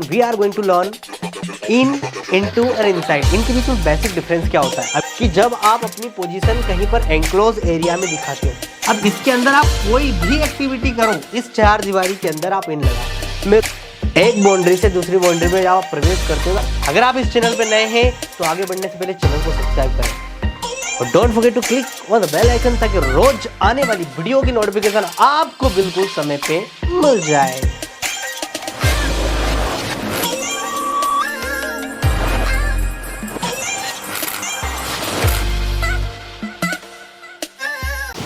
We are going to learn in, into और inside. इनके बीच में बेसिक डिफरेंस क्या होता है। अब कि जब आप अपनी पोजीशन कहीं पर एंक्लोज एरिया में दिखाते हो, अब इसके अंदर आप कोई भी एक्टिविटी करो, इस चार दीवारी के अंदर आप इन लगाओ। मैं एक बाउंड्री से दूसरी बाउंड्री में जब आप प्रवेश करते हो, अगर आप इस चैनल पर नए हैं तो आगे बढ़ने से पहले चैनल को सब्सक्राइब करें और don't forget to click on the bell icon ताकि रोज आने वाली वीडियो की नोटिफिकेशन आपको बिल्कुल समय पे मिल जाए।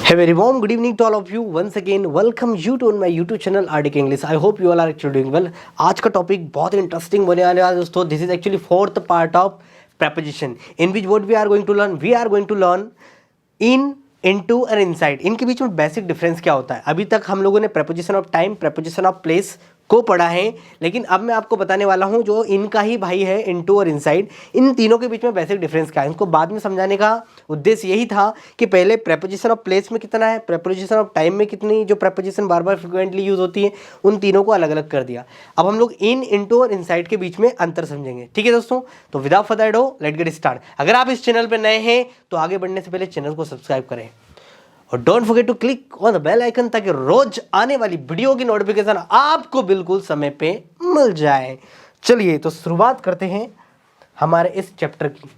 Hey very warm good evening to all of you once again welcome you to my YouTube channel RDK English। I hope you all are actually doing well। आज का टॉपिक बहुत इंटरेस्टिंग होने वाला है दोस्तों। This is actually fourth part of preposition in which what we are going to learn in, into और inside। इनके बीच में बेसिक डिफरेंस क्या होता है। अभी तक हम लोगों ने preposition of time, preposition of place को पढ़ा है, लेकिन अब मैं आपको बताने वाला हूं जो इनका ही भाई है इनटू और इनसाइड, इन तीनों के बीच में बेसिक डिफरेंस क्या है। इनको बाद में समझाने का उद्देश्य यही था कि पहले प्रेपोजिशन ऑफ प्लेस में कितना है, प्रेपोजिशन ऑफ टाइम में कितनी, जो प्रेपोजिशन बार बार फ्रिक्वेंटली यूज होती है उन तीनों को अलग अलग कर दिया। अब हम लोग इन, इनटू और इनसाइड के बीच में अंतर समझेंगे। ठीक है दोस्तों, तो without further ado let's get start. अगर आप इस चैनल पर नए हैं तो आगे बढ़ने से पहले चैनल को सब्सक्राइब करें और don't forget to click on the bell icon ताकि रोज आने वाली वीडियो की नोटिफिकेशन आपको बिल्कुल समय पे मिल जाए। चलिए तो शुरुआत करते हैं हमारे इस चैप्टर की।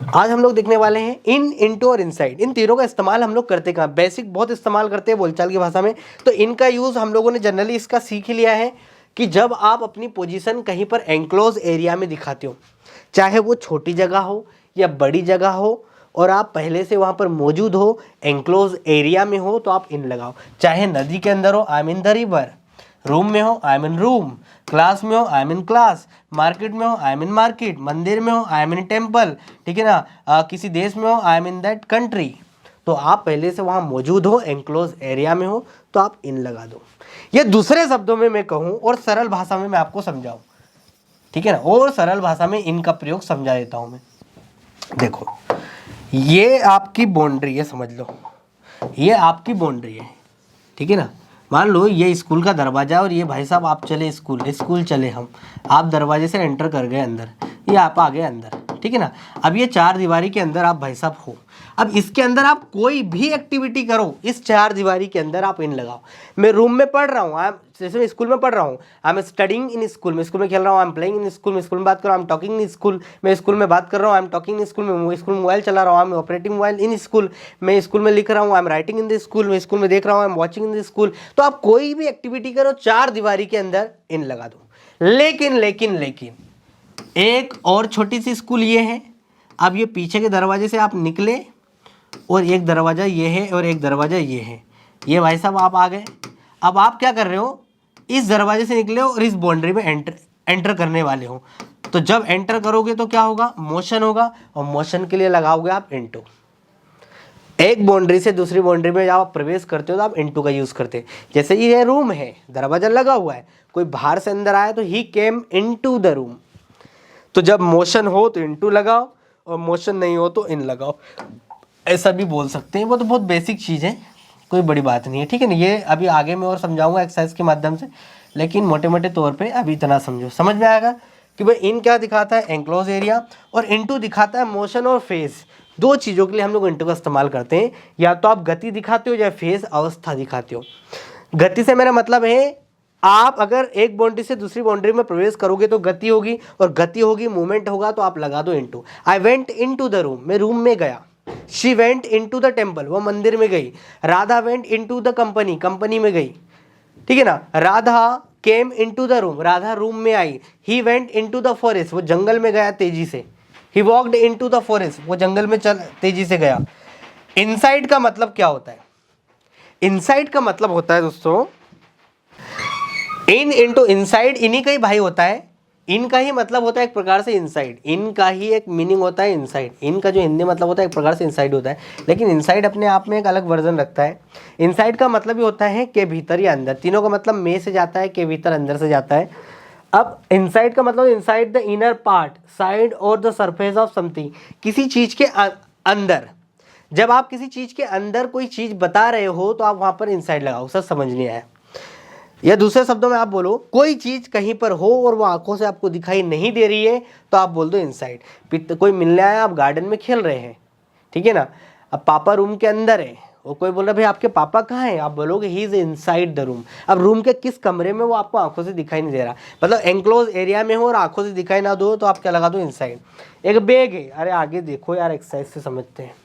आज हम लोग देखने वाले हैं इन, इनटू और इनसाइड। इन तीनों का इस्तेमाल हम लोग करते कहाँ, बेसिक बहुत इस्तेमाल करते हैं बोलचाल की भाषा में। तो इनका यूज हम लोगों ने जनरली इसका सीख ही लिया है कि जब आप अपनी पोजीशन कहीं पर एंक्लोज एरिया में दिखाते हो, चाहे वो छोटी जगह हो या बड़ी जगह हो, और आप पहले से वहाँ पर मौजूद हो, एंक्लोज एरिया में हो, तो आप इन लगाओ। चाहे नदी के अंदर हो, I am in the river, room में हो, I am in room, class में हो, I am in class, market में हो, आई एम इन मार्केट, मंदिर में हो, आई एम इन टेम्पल, ठीक है ना, किसी देश में हो, I am in that country. तो आप पहले से वहाँ मौजूद हो, एंक्लोज एरिया में हो, तो आप इन लगा दो। ये दूसरे शब्दों में मैं कहूँ और सरल भाषा में मैं आपको समझाऊँ, ठीक है ना, और सरल भाषा में इनका प्रयोग समझा देता हूँ मैं। देखो, ये आपकी बाउंड्री है, समझ लो ये आपकी बाउंड्री है, ठीक है ना। मान लो ये स्कूल का दरवाजा और ये भाई साहब आप चले स्कूल चले हम, आप दरवाजे से एंटर कर गए अंदर, ये आप आ गए अंदर, ठीक है ना। अब ये चार दीवारी के अंदर आप भाई साहब हो। अब इसके अंदर आप कोई भी एक्टिविटी करो, इस चार दीवारी के अंदर आप इन लगाओ। मैं रूम में पढ़ रहा हूँ, जैसे मैं स्कूल में पढ़ रहा हूँ, I am studying in school में खेल रहा हूँ, I am playing in school में बात कर रहा हूँ, I am talking in school में बात कर रहा हूँ, I am talking in school में मोबाइल चला रहा हूँ, I am operating mobile in school में लिख रहा हूँ, I am writing in the school में देख रहा हूँ, I am watching in the school. तो आप कोई भी एक्टिविटी करो, चार दीवारी के अंदर इन लगा दो। लेकिन एक और छोटी सी स्कूल ये है। अब ये पीछे के दरवाजे से आप निकले और एक दरवाज़ा ये है और एक दरवाज़ा ये है, ये भाई साहब आप आ गए। अब आप क्या कर रहे हो, इस दरवाजे से निकले हो और इस बाउंड्री में एंटर करने वाले हो। तो जब एंटर करोगे तो क्या होगा, मोशन होगा, और मोशन के लिए लगाओगे आप इनटू। एक बाउंड्री से दूसरी बाउंड्री में जब आप प्रवेश करते हो तो आप इनटू का यूज़ करते हैं। जैसे ये रूम है, दरवाज़ा लगा हुआ है, कोई बाहर से अंदर आया तो ही केम इनटू द रूम। तो जब मोशन हो तो इनटू लगाओ और मोशन नहीं हो तो इन लगाओ, ऐसा भी बोल सकते हैं। वो तो बहुत बेसिक चीज़ है, कोई बड़ी बात नहीं है, ठीक है ना। ये अभी आगे मैं और समझाऊंगा एक्सरसाइज के माध्यम से, लेकिन मोटे मोटे तौर पे अभी इतना समझो, समझ में आएगा कि भाई इन क्या दिखाता है, एंक्लोज एरिया, और इनटू दिखाता है मोशन और फेस। दो चीज़ों के लिए हम लोग इनटू का इस्तेमाल करते हैं, या तो आप गति दिखाते हो या फेस अवस्था दिखाते हो। गति से मेरा मतलब है, आप अगर एक बाउंड्री से दूसरी बाउंड्री में प्रवेश करोगे तो गति होगी, और गति होगी, मूवमेंट होगा, तो आप लगा दो into. I went into the room, मैं रूम में गया। She went into the temple, वो मंदिर में गई। Radha went into the company, company में गई, ठीक है ना। Radha came into the room, Radha room में आई। He went into the forest, वो जंगल में गया तेजी से। He walked into the forest, वो जंगल में तेजी से गया। इनसाइड का मतलब क्या होता है, इनसाइड का मतलब होता है दोस्तों, इन, इनटू, इनसाइड इन्हीं का ही भाई होता है। इनका ही मतलब होता है एक प्रकार से इनसाइड, इनका ही एक मीनिंग होता है इनसाइड। इनका जो हिंदी मतलब होता है एक प्रकार से इनसाइड होता है, लेकिन इनसाइड अपने आप में एक अलग वर्जन रखता है। इनसाइड का मतलब ही होता है के भीतर या अंदर, तीनों का मतलब में से जाता है, के भीतर अंदर से जाता है। अब इनसाइड का मतलब inside the inner part, side और द सरफेस ऑफ समथिंग, किसी चीज़ के अंदर। जब आप किसी चीज़ के अंदर कोई चीज़ बता रहे हो तो आप वहाँ पर इनसाइड लगाओ, सर समझ नहीं आया। या दूसरे शब्दों में आप बोलो कोई चीज कहीं पर हो और वो आंखों से आपको दिखाई नहीं दे रही है तो आप बोल दो इनसाइड। कोई मिलने आया, आप गार्डन में खेल रहे हैं, ठीक है ना, अब पापा रूम के अंदर है और कोई बोल रहा भाई आपके पापा कहाँ हैं, आप बोलोगे he is inside the room. अब रूम के किस कमरे में वो आपको आंखों से दिखाई नहीं दे रहा, मतलब एनक्लोज एरिया में हो और आंखों से दिखाई ना दो तो आप क्या लगा दो इनसाइड। एक बैग है, अरे आगे देखो यार, एक्सरसाइज से समझते हैं।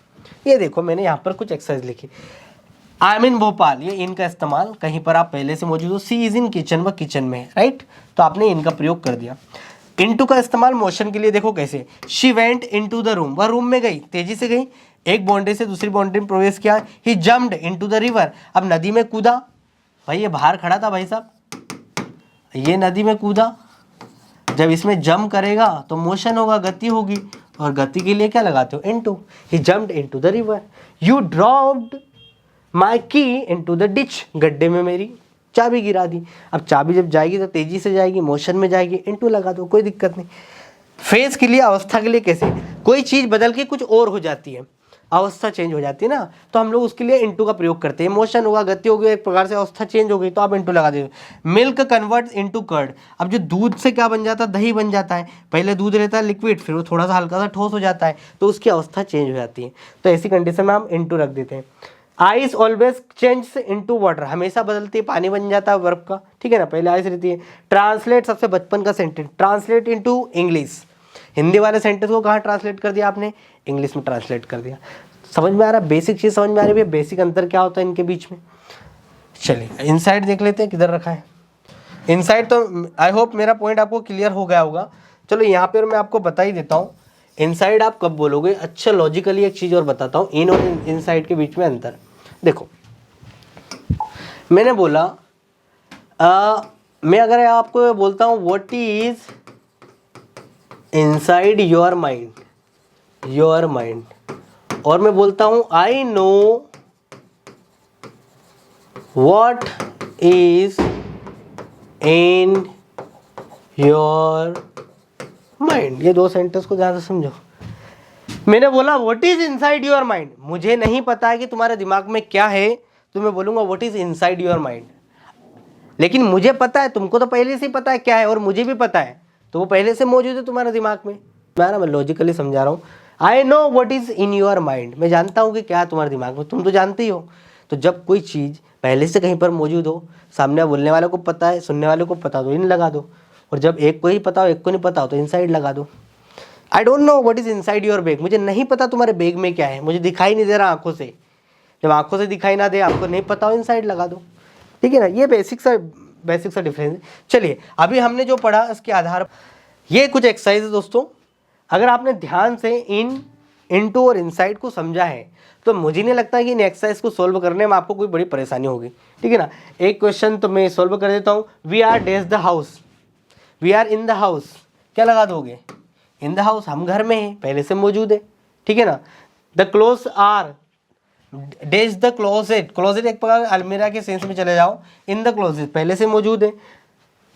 ये देखो मैंने यहाँ पर कुछ एक्सरसाइज लिखी, आई एम इन भोपाल, ये इन का इस्तेमाल कहीं पर आप पहले से मौजूद हो, सी इज इन किचन, वह किचन में है, राइट, तो आपने इनका प्रयोग कर दिया। इनटू का इस्तेमाल मोशन के लिए देखो कैसे, she went into the room, वह रूम में गई, तेजी से गई, एक बाउंड्री से दूसरी बाउंड्री में प्रवेश किया। ही जम्प्ड इनटू द रिवर, अब नदी में कूदा, भाई ये बाहर खड़ा था भाई साहब, ये नदी में कूदा, जब इसमें जंप करेगा तो मोशन होगा, गति होगी, और गति के लिए क्या लगाते हो into. He jumped into the river, you dropped my key into the ditch, गड्ढे में मेरी चाबी गिरा दी। अब चाबी जब जाएगी तो तेजी से जाएगी, मोशन में जाएगी, इनटू लगा दो, कोई दिक्कत नहीं। फेज के लिए, अवस्था के लिए कैसे, कोई चीज बदल के कुछ और हो जाती है, अवस्था चेंज हो जाती है ना, तो हम लोग उसके लिए इनटू का प्रयोग करते हैं। मोशन होगा, गति होगी, एक प्रकार से अवस्था चेंज हो गई तो आप इनटू लगा दे। मिल्क कन्वर्ट इनटू कर्ड, अब जो दूध से क्या बन जाता है, दही बन जाता है। पहले दूध रहता है लिक्विड, फिर वो थोड़ा सा हल्का सा ठोस हो जाता है, तो उसकी अवस्था चेंज हो जाती है, तो ऐसी कंडीशन में हम इनटू रख देते हैं। Ice always change into water, हमेशा बदलती है, पानी बन जाता है बर्फ का, ठीक है ना, पहले आइस रहती है। ट्रांसलेट, सबसे बचपन का sentence, translate into English, Hindi वाले सेंटेंस को कहाँ ट्रांसलेट कर दिया आपने, इंग्लिश में ट्रांसलेट कर दिया। समझ में आ रहा है, बेसिक चीज समझ में आ रही है, बेसिक अंतर क्या होता है इनके बीच में। चलिए इनसाइड देख लेते हैं, किधर रखा है इनसाइड। तो आई होप मेरा पॉइंट आपको क्लियर हो गया होगा। चलो यहाँ पर मैं आपको बता ही देता हूँ इनसाइड आप कब बोलोगे। अच्छा लॉजिकली एक चीज़ और बताता हूँ, इन और इनसाइड के बीच में अंतर देखो। मैंने बोला मैं अगर आपको बोलता हूँ what is inside your mind, your mind, और मैं बोलता हूँ I know what is in your mind, ये दो सेंटेंस को ज़्यादा समझो। मैंने बोला what is inside your mind, मुझे नहीं पता है कि तुम्हारे दिमाग में क्या है, तो मैं बोलूँगा what is inside your mind. लेकिन मुझे पता है, तुमको तो पहले से ही पता है क्या है, और मुझे भी पता है, तो वो पहले से मौजूद है तुम्हारे दिमाग में। मैं लॉजिकली समझा रहा हूँ। I know what is in your mind, मैं जानता हूँ कि क्या है तुम्हारे दिमाग में, तुम तो जानते ही हो। तो जब कोई चीज़ पहले से कहीं पर मौजूद हो, सामने बोलने वाले को पता है, सुनने वाले को पता, तो इन लगा दो, और जब एक को ही पता हो एक को नहीं पता हो तो इनसाइड लगा दो। I don't know what is inside your bag, मुझे नहीं पता तुम्हारे बैग में क्या है, मुझे दिखाई नहीं दे रहा आंखों से, जब आंखों से दिखाई ना दे, आपको नहीं पता हो, इनसाइड लगा दो, ठीक है ना। ये बेसिक सा डिफरेंस है। चलिए अभी हमने जो पढ़ा इसके आधार, ये कुछ एक्सरसाइज है दोस्तों, अगर आपने ध्यान से इनटू और इनसाइड को समझा है तो मुझे नहीं लगता कि इन एक्सरसाइज को सोल्व करने में आपको कोई बड़ी परेशानी होगी, ठीक है ना। एक क्वेश्चन तो मैं सोल्व कर देता हूँ, we are dash the house, we are in the house, क्या लगा दोगे, इन द हाउस, हम घर में हैं, पहले से मौजूद है, ठीक है ना। The close are dash the closet, closet एक प्रकार अलमीरा के सेंस में चले जाओ, इन द क्लोजेट पहले से मौजूद है।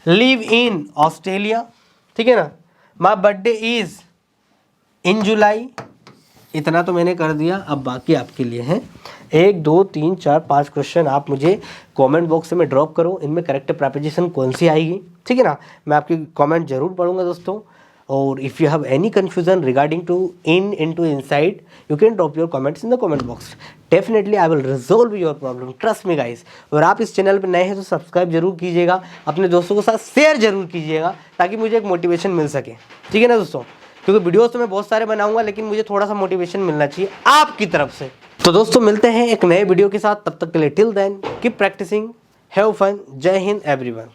लिव इन ऑस्ट्रेलिया, ठीक है ना। माई बर्थडे इज इन जुलाई, इतना तो मैंने कर दिया, अब बाकी आपके लिए है 1 2 3 4 5 क्वेश्चन। आप मुझे कमेंट बॉक्स में ड्रॉप करो, इनमें करेक्ट प्रेपोजिशन कौन सी आएगी, ठीक है ना। मैं आपकी कमेंट जरूर पढ़ूंगा दोस्तों। और if you have any confusion regarding to into inside, you can drop your comments in the comment box, definitely I will resolve your problem, trust me guys. और आप इस चैनल पर नए हैं तो सब्सक्राइब जरूर कीजिएगा, अपने दोस्तों के साथ शेयर जरूर कीजिएगा, ताकि मुझे एक मोटिवेशन मिल सके, ठीक है ना दोस्तों। क्योंकि वीडियोस तो मैं बहुत सारे बनाऊंगा, लेकिन मुझे थोड़ा सा मोटिवेशन मिलना चाहिए आपकी तरफ से। तो दोस्तों मिलते हैं एक नए वीडियो के साथ, तब तक के लिए till then keep practicing, have fun, जय हिंद एवरीवन।